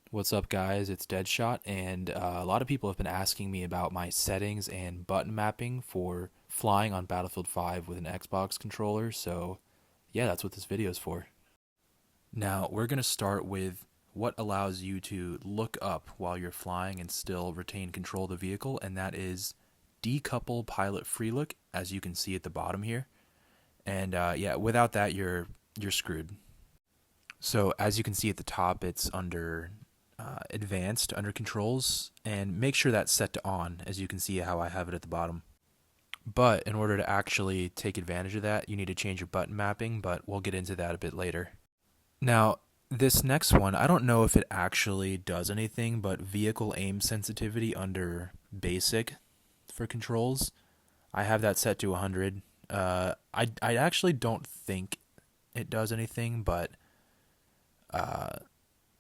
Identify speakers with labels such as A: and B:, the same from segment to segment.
A: What's up, guys? It's Deadshot, and a lot of people have been asking me about my settings and button mapping for flying on Battlefield 5 with an Xbox controller, so yeah, that's what this video is for. Now, we're going to start with what allows you to look up while you're flying and still retain control of the vehicle, and that is decouple pilot free look, as you can see at the bottom here. And yeah, without that, you're screwed. So as you can see at the top, it's under advanced under controls, and make sure that's set to on, as you can see how I have it at the bottom. But in order to actually take advantage of that, you need to change your button mapping, but we'll get into that a bit later. Now, this next one, I don't know if it actually does anything, but vehicle aim sensitivity under basic for controls, I have that set to 100. I actually don't think it does anything, but uh,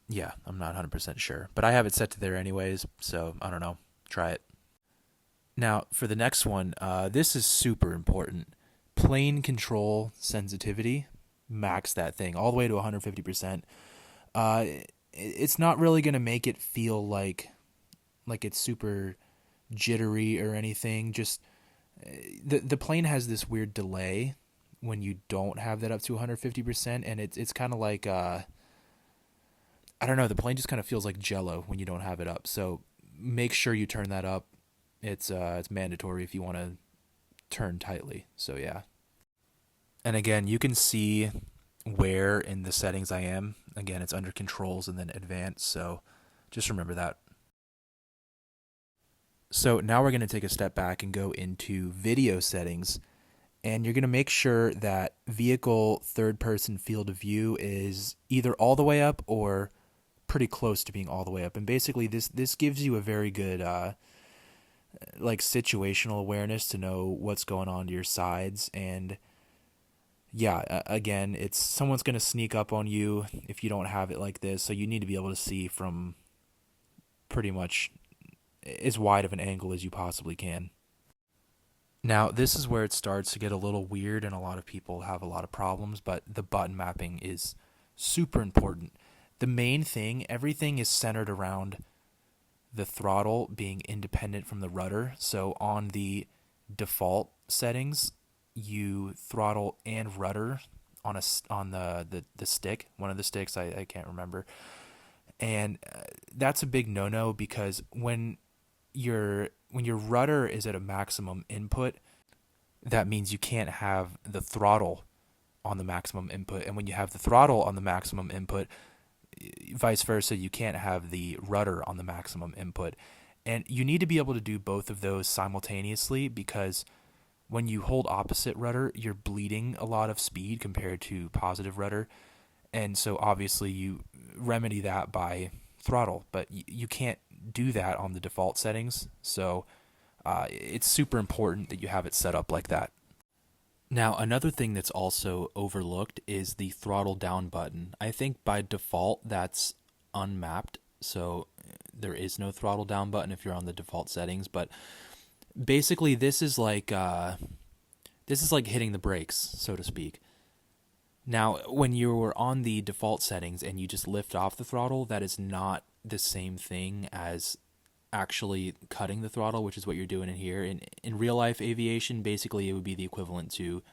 A: yeah, I'm not 100% sure. But I have it set to there anyways, so I don't know. Try it. Now, for the next one, this is super important. Plane control sensitivity, max that thing all the way to 150%. Uh, it's not really going to make it feel like it's super jittery or anything. Just the plane has this weird delay when you don't have that up to 150%, and it's kind of like I don't know. The plane just kind of feels like Jello when you don't have it up. So make sure you turn that up. It's mandatory if you want to turn tightly. So yeah. And again, you can see where in the settings I am. Again, it's under controls and then advanced. So just remember that. So now we're going to take a step back and go into video settings. And you're going to make sure that vehicle third person field of view is either all the way up or pretty close to being all the way up. And basically this gives you a very good like situational awareness to know what's going on to your sides. And yeah, again, it's someone's going to sneak up on you if you don't have it like this, so you need to be able to see from pretty much as wide of an angle as you possibly can. Now, this is where it starts to get a little weird and a lot of people have a lot of problems, but the button mapping is super important. The main thing, everything is centered around the throttle being independent from the rudder. So on the default settings, you throttle and rudder on the stick, one of the sticks, I can't remember. And that's a big no-no because when your rudder is at a maximum input, that means you can't have the throttle on the maximum input. And when you have the throttle on the maximum input, vice versa, you can't have the rudder on the maximum input. And you need to be able to do both of those simultaneously because when you hold opposite rudder, you're bleeding a lot of speed compared to positive rudder. And so obviously you remedy that by throttle, but you can't do that on the default settings. So it's super important that you have it set up like that. Now, another thing that's also overlooked is the throttle down button. I think by default that's unmapped, so there is no throttle down button if you're on the default settings. But basically, this is like hitting the brakes, so to speak. Now, when you're on the default settings and you just lift off the throttle, that is not the same thing as actually cutting the throttle, which is what you're doing in here. In real life aviation, basically it would be the equivalent to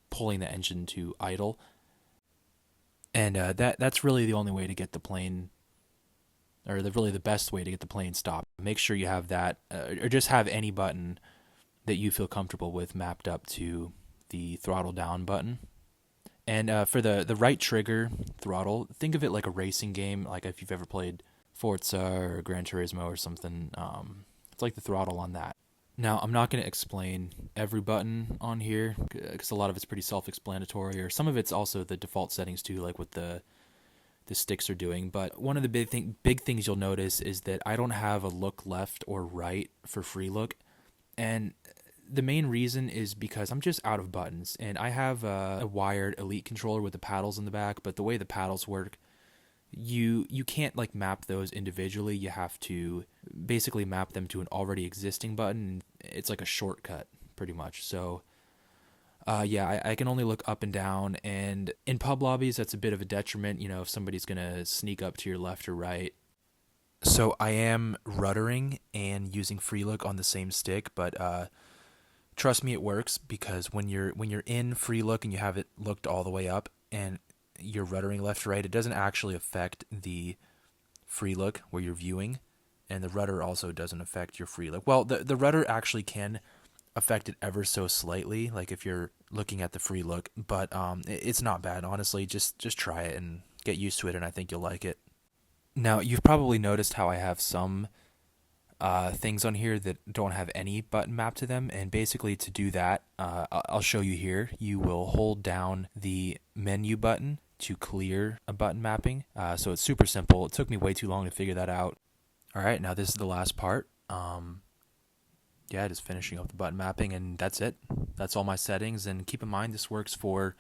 A: pulling the engine to idle, and that's really the only way to get the plane, or really the best way to get the plane stopped. Make sure you have that, or just have any button that you feel comfortable with mapped up to the throttle down button. And for the right trigger throttle, think of it like a racing game, like if you've ever played Forza or Gran Turismo or something. It's like the throttle on that. Now, I'm not going to explain every button on here because a lot of it's pretty self-explanatory, or some of it's also the default settings too, like what the sticks are doing. But one of the big things you'll notice is that I don't have a look left or right for free look, and the main reason is because I'm just out of buttons, and I have a wired Elite controller with the paddles in the back. But the way the paddles work, you can't like map those individually. You have to basically map them to an already existing button. It's like a shortcut pretty much. So yeah, I can only look up and down, and in pub lobbies that's a bit of a detriment, if somebody's gonna sneak up to your left or right. So I am ruddering and using FreeLook on the same stick, but trust me, it works because when you're in FreeLook and you have it looked all the way up and you're ruddering left to right, it doesn't actually affect the FreeLook where you're viewing, and the rudder also doesn't affect your FreeLook. Well, the rudder actually can affect it ever so slightly, like if you're looking at the FreeLook, but it's not bad, honestly. Just try it and get used to it, and I think you'll like it. Now, you've probably noticed how I have some things on here that don't have any button map to them, and basically to do that, I'll show you here. You will hold down the menu button to clear a button mapping. So it's super simple. It took me way too long to figure that out. All right, now this is the last part. Yeah, just finishing up the button mapping, and that's it. That's all my settings. And keep in mind, this works for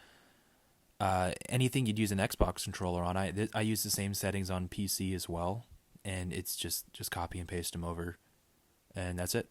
A: anything you'd use an Xbox controller on. I use the same settings on PC as well, and it's just copy and paste them over, and that's it.